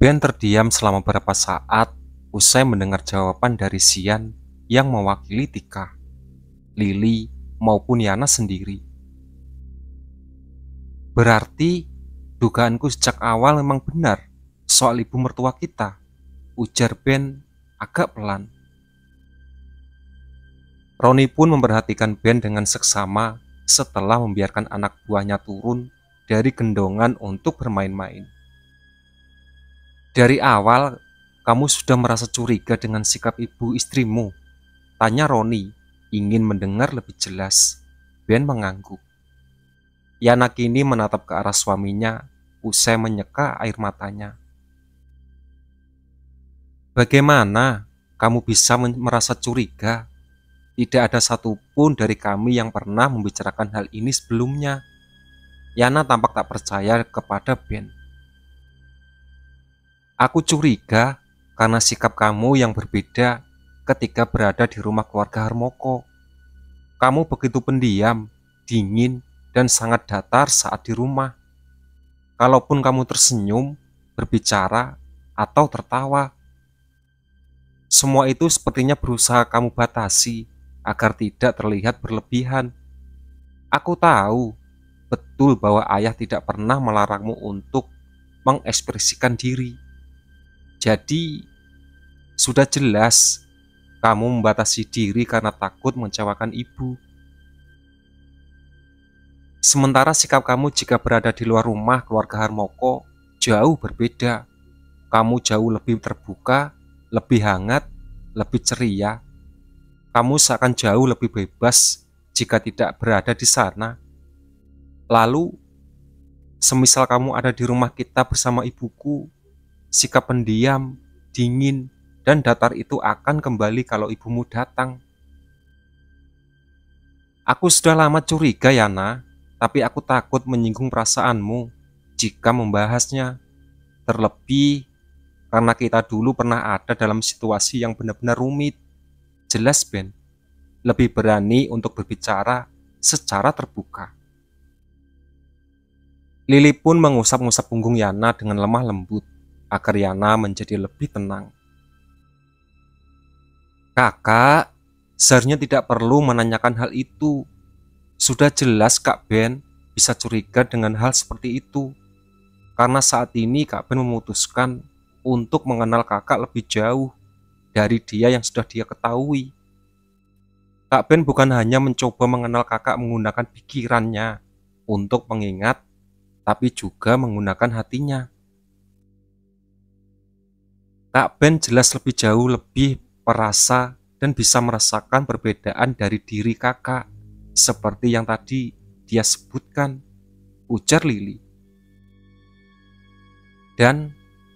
Ben terdiam selama beberapa saat usai mendengar jawaban dari Sian yang mewakili Tika, Lily, maupun Yana sendiri. Berarti dugaanku sejak awal memang benar soal ibu mertua kita, ujar Ben agak pelan. Roni pun memperhatikan Ben dengan seksama setelah membiarkan anak buahnya turun dari gendongan untuk bermain-main. Dari awal, kamu sudah merasa curiga dengan sikap ibu istrimu? Tanya Roni, ingin mendengar lebih jelas. Ben mengangguk. Yana kini menatap ke arah suaminya, usai menyeka air matanya. Bagaimana kamu bisa merasa curiga? Tidak ada satupun dari kami yang pernah membicarakan hal ini sebelumnya. Yana tampak tak percaya kepada Ben. Aku curiga karena sikap kamu yang berbeda ketika berada di rumah keluarga Harmoko. Kamu begitu pendiam, dingin, dan sangat datar saat di rumah. Kalaupun kamu tersenyum, berbicara, atau tertawa, semua itu sepertinya berusaha kamu batasi agar tidak terlihat berlebihan. Aku tahu betul bahwa ayah tidak pernah melarangmu untuk mengekspresikan diri. Jadi, sudah jelas kamu membatasi diri karena takut mengecewakan ibu. Sementara sikap kamu jika berada di luar rumah keluarga Harmoko jauh berbeda. Kamu jauh lebih terbuka, lebih hangat, lebih ceria. Kamu seakan jauh lebih bebas jika tidak berada di sana. Lalu, semisal kamu ada di rumah kita bersama ibuku, sikap pendiam, dingin, dan datar itu akan kembali kalau ibumu datang. Aku sudah lama curiga, Yana, tapi aku takut menyinggung perasaanmu jika membahasnya. Terlebih karena kita dulu pernah ada dalam situasi yang benar-benar rumit. Jelas, Ben, lebih berani untuk berbicara secara terbuka. Lily pun mengusap-ngusap punggung Yana dengan lemah lembut agar Yana menjadi lebih tenang. Kakak, seharusnya tidak perlu menanyakan hal itu. Sudah jelas Kak Ben bisa curiga dengan hal seperti itu. Karena saat ini Kak Ben memutuskan untuk mengenal kakak lebih jauh dari dia yang sudah dia ketahui. Kak Ben bukan hanya mencoba mengenal kakak menggunakan pikirannya untuk mengingat, tapi juga menggunakan hatinya. Kak Ben jelas lebih jauh lebih perasa dan bisa merasakan perbedaan dari diri kakak, seperti yang tadi dia sebutkan, ujar Lily. Dan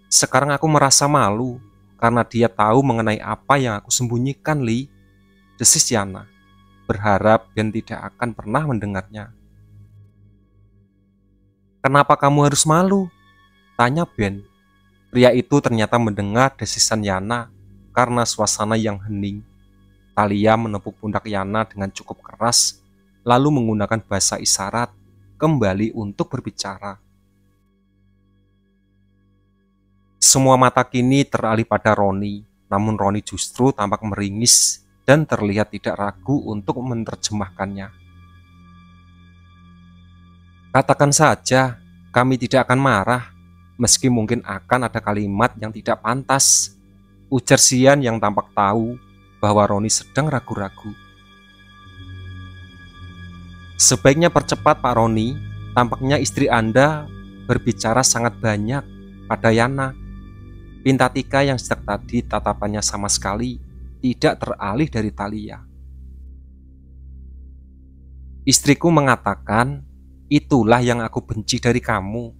sekarang aku merasa malu karena dia tahu mengenai apa yang aku sembunyikan, Li, desis Yana, berharap Ben tidak akan pernah mendengarnya. Kenapa kamu harus malu? Tanya Ben. Pria itu ternyata mendengar desisan Yana karena suasana yang hening. Talia menepuk pundak Yana dengan cukup keras, lalu menggunakan bahasa isyarat kembali untuk berbicara. Semua mata kini teralih pada Roni, namun Roni justru tampak meringis dan terlihat tidak ragu untuk menerjemahkannya. Katakan saja, kami tidak akan marah, meski mungkin akan ada kalimat yang tidak pantas, ujar Sian yang tampak tahu bahwa Roni sedang ragu-ragu. Sebaiknya percepat Pak Roni, tampaknya istri Anda berbicara sangat banyak pada Yana. Pinta Tika yang sejak tadi tatapannya sama sekali tidak teralih dari Talia. Istriku mengatakan, itulah yang aku benci dari kamu.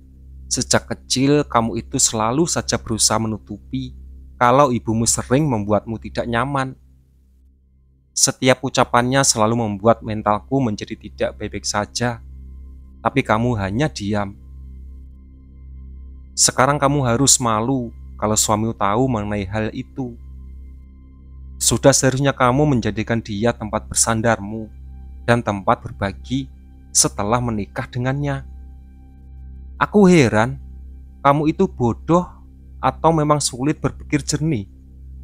Sejak kecil kamu itu selalu saja berusaha menutupi kalau ibumu sering membuatmu tidak nyaman. Setiap ucapannya selalu membuat mentalku menjadi tidak baik-baik saja, tapi kamu hanya diam. Sekarang kamu harus malu kalau suamimu tahu mengenai hal itu. Sudah seharusnya kamu menjadikan dia tempat bersandarmu dan tempat berbagi setelah menikah dengannya. Aku heran, kamu itu bodoh atau memang sulit berpikir jernih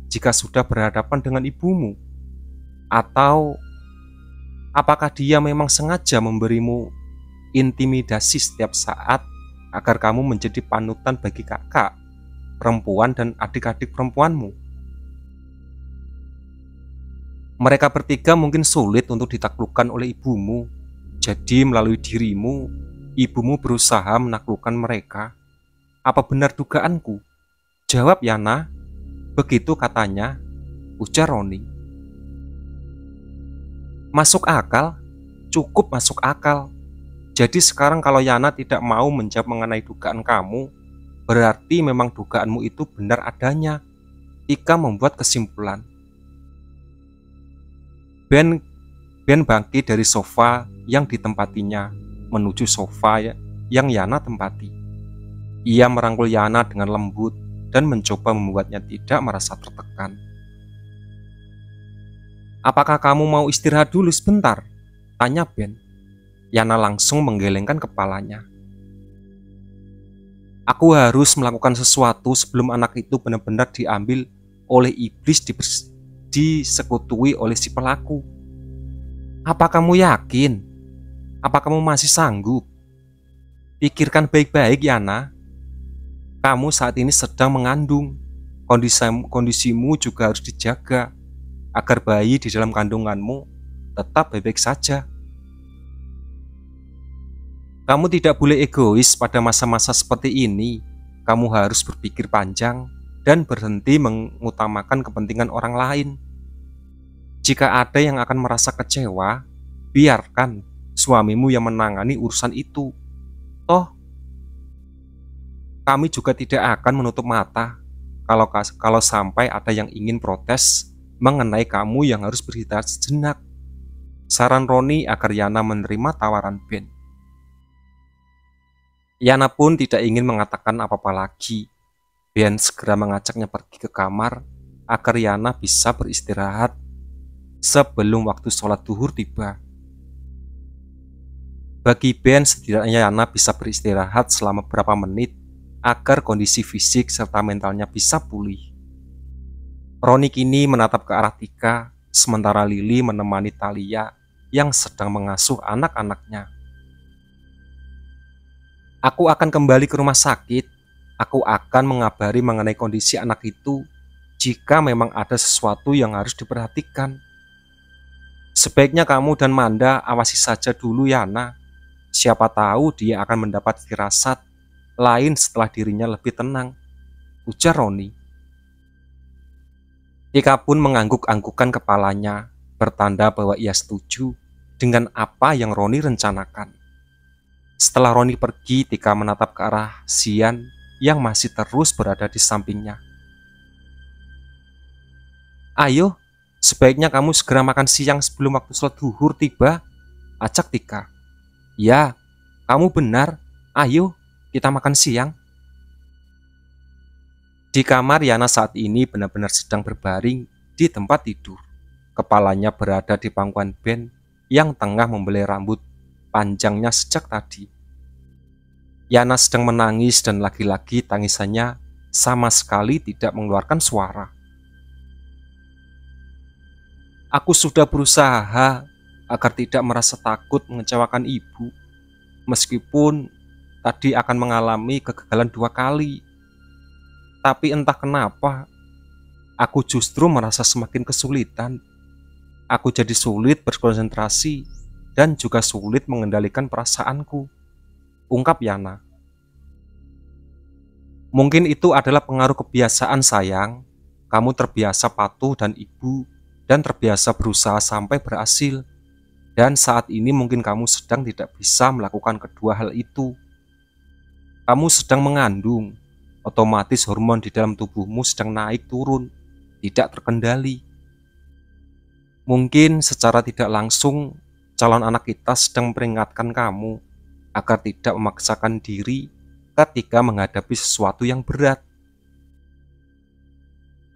jika sudah berhadapan dengan ibumu? Atau apakah dia memang sengaja memberimu intimidasi setiap saat agar kamu menjadi panutan bagi kakak perempuan dan adik-adik perempuanmu? Mereka bertiga mungkin sulit untuk ditaklukkan oleh ibumu, jadi melalui dirimu, ibumu berusaha menaklukkan mereka. Apa benar dugaanku? Jawab Yana. Begitu katanya, ujar Roni. Masuk akal, cukup masuk akal. Jadi sekarang kalau Yana tidak mau menjawab mengenai dugaan kamu, berarti memang dugaanmu itu benar adanya. Ika membuat kesimpulan. Ben bangkit dari sofa yang ditempatinya menuju sofa yang Yana tempati. Ia merangkul Yana dengan lembut dan mencoba membuatnya tidak merasa tertekan. Apakah kamu mau istirahat dulu sebentar? Tanya Ben. Yana langsung menggelengkan kepalanya. Aku harus melakukan sesuatu sebelum anak itu benar-benar diambil oleh iblis disekutui oleh si pelaku. Apa kamu yakin? Apa kamu masih sanggup? Pikirkan baik-baik, Yana. Kamu saat ini sedang mengandung. Kondisimu juga harus dijaga agar bayi di dalam kandunganmu tetap baik-baik saja. Kamu tidak boleh egois pada masa-masa seperti ini. Kamu harus berpikir panjang dan berhenti mengutamakan kepentingan orang lain. Jika ada yang akan merasa kecewa, biarkan suamimu yang menangani urusan itu. Toh, kami juga tidak akan menutup mata kalau sampai ada yang ingin protes mengenai kamu yang harus beristirahat sejenak. Saran Roni agar Yana menerima tawaran Ben. Yana pun tidak ingin mengatakan apa-apa lagi. Ben segera mengajaknya pergi ke kamar agar Yana bisa beristirahat sebelum waktu sholat duhur tiba. Bagi Ben, setidaknya Yana bisa beristirahat selama beberapa menit agar kondisi fisik serta mentalnya bisa pulih. Roni kini menatap ke arah Tika, sementara Lili menemani Thalia yang sedang mengasuh anak-anaknya. Aku akan kembali ke rumah sakit. Aku akan mengabari mengenai kondisi anak itu jika memang ada sesuatu yang harus diperhatikan. Sebaiknya kamu dan Manda awasi saja dulu, Yana. Siapa tahu dia akan mendapat firasat lain setelah dirinya lebih tenang, ujar Roni. Tika pun mengangguk-anggukan kepalanya, bertanda bahwa ia setuju dengan apa yang Roni rencanakan. Setelah Roni pergi, Tika menatap ke arah Xian yang masih terus berada di sampingnya. Ayo, sebaiknya kamu segera makan siang sebelum waktu sholat duhur tiba, ajak Tika. Ya, kamu benar. Ayo, kita makan siang. Di kamar, Yana saat ini benar-benar sedang berbaring di tempat tidur. Kepalanya berada di pangkuan Ben yang tengah membelai rambut panjangnya sejak tadi. Yana sedang menangis dan lagi-lagi tangisannya sama sekali tidak mengeluarkan suara. Aku sudah berusaha agar tidak merasa takut mengecewakan ibu, meskipun tadi akan mengalami kegagalan 2 kali. Tapi entah kenapa, aku justru merasa semakin kesulitan. Aku jadi sulit berkonsentrasi dan juga sulit mengendalikan perasaanku, ungkap Yana. Mungkin itu adalah pengaruh kebiasaan, sayang. Kamu terbiasa patuh dan ibu, dan terbiasa berusaha sampai berhasil. Dan saat ini mungkin kamu sedang tidak bisa melakukan kedua hal itu. Kamu sedang mengandung, otomatis hormon di dalam tubuhmu sedang naik turun, tidak terkendali. Mungkin secara tidak langsung, calon anak kita sedang memperingatkan kamu agar tidak memaksakan diri ketika menghadapi sesuatu yang berat.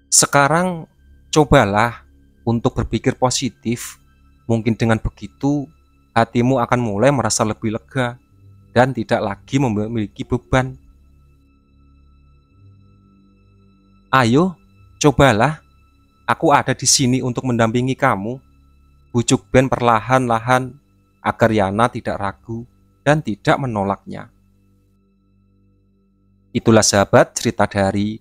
Sekarang, cobalah untuk berpikir positif. Mungkin dengan begitu, hatimu akan mulai merasa lebih lega dan tidak lagi memiliki beban. Ayo, cobalah. Aku ada di sini untuk mendampingi kamu. Bujuk Ben perlahan-lahan agar Yana tidak ragu dan tidak menolaknya. Itulah sahabat cerita dari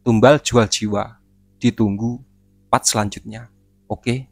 Tumbal Jual Jiwa. Ditunggu part selanjutnya. Oke.